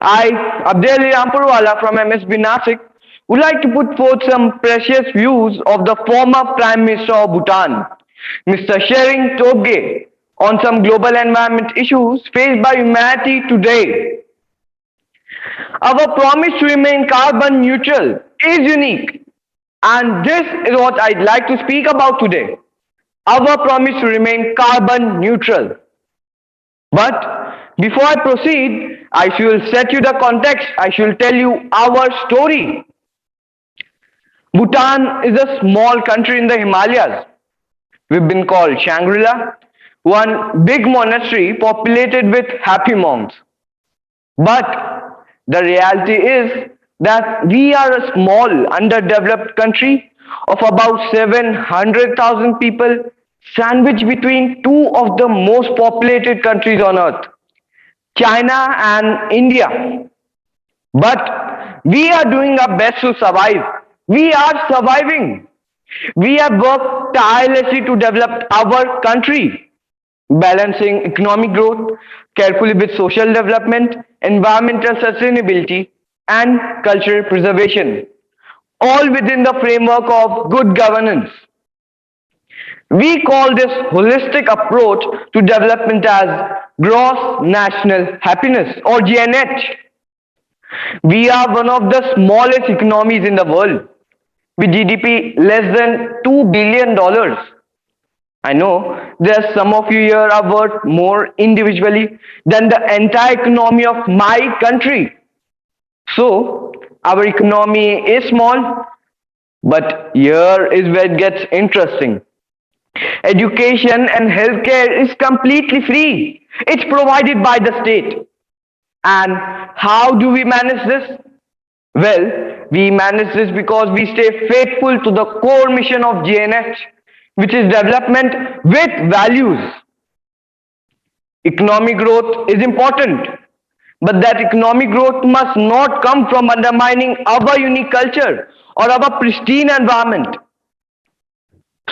I, Abdeali Rampurawala from MSB Nasik, would like to put forth some precious views of the former Prime Minister of Bhutan, Mr. Shering Tobge, on some global environment issues faced by humanity today. Our promise to remain carbon neutral is unique, and this is what I'd like to speak about today. Our promise to remain carbon neutral. But before I proceed, I shall set you the context. I shall tell you our story. Bhutan is a small country in the Himalayas. We've been called Shangri-La, one big monastery populated with happy monks. But the reality is that we are a small, underdeveloped country of about 700,000 people, sandwiched between two of the most populated countries on earth, China and India. But we are doing our best to survive. We are surviving. We have worked tirelessly to develop our country, balancing economic growth carefully with social development, environmental sustainability, and cultural preservation, all within the framework of good governance. We call this holistic approach to development as gross national happiness or GNH. We are one of the smallest economies in the world with GDP less than $2 billion. I know there's some of you here are worth more individually than the entire economy of my country. So, our economy is small, but here is where it gets interesting. Education and healthcare is completely free. It's provided by the state. And how do we manage this? Well, we manage this because we stay faithful to the core mission of GNH, which is development with values. Economic growth is important, but that economic growth must not come from undermining our unique culture or our pristine environment.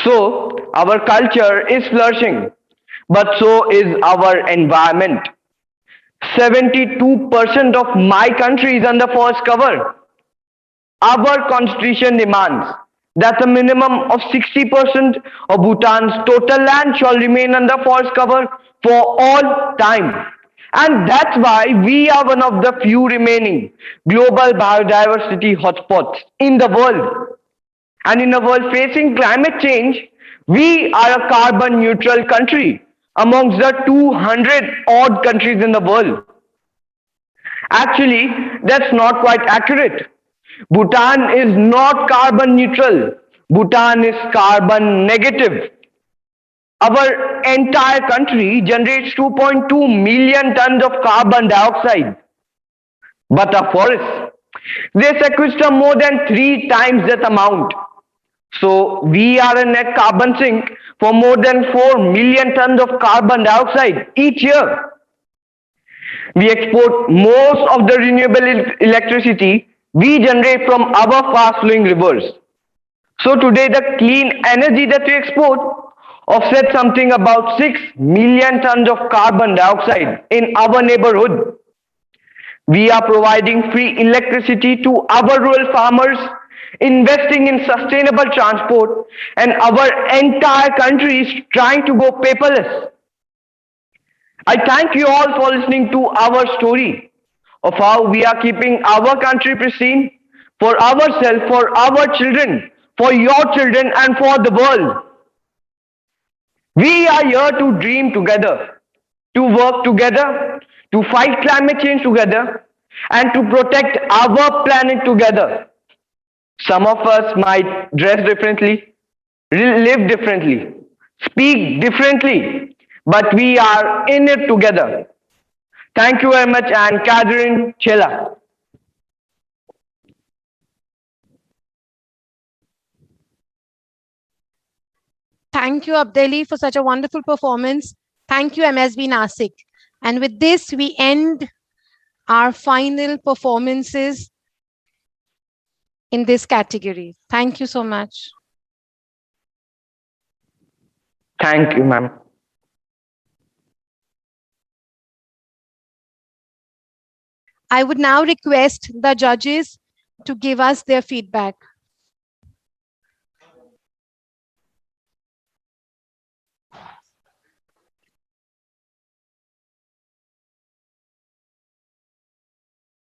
So, our culture is flourishing, but so is our environment. 72% of my country is under forest cover. Our constitution demands that a minimum of 60% of Bhutan's total land shall remain under forest cover for all time. And that's why we are one of the few remaining global biodiversity hotspots in the world. And in a world facing climate change, we are a carbon neutral country amongst the 200 odd countries in the world. Actually, that's not quite accurate. Bhutan is not carbon neutral. Bhutan is carbon negative. Our entire country generates 2.2 million tons of carbon dioxide. But our forests, they sequester more than three times that amount. So we are a net carbon sink for more than 4 million tons of carbon dioxide each year. We export most of the renewable electricity we generate from our fast flowing rivers. So today the clean energy that we export offsets something about 6 million tons of carbon dioxide in our neighborhood. We are providing free electricity to our rural farmers, investing in sustainable transport, and our entire country is trying to go paperless. I thank you all for listening to our story of how we are keeping our country pristine for ourselves, for our children, for your children, and for the world. We are here to dream together, to work together, to fight climate change together, and to protect our planet together. Some of us might dress differently, live differently, speak differently, but we are in it together. Thank you very much, and Catherine Chela. Thank you, Abdeli, for such a wonderful performance. Thank you, MSB Nasik. And with this, we end our final performances in this category. Thank you so much. Thank you, ma'am. I would now request the judges to give us their feedback.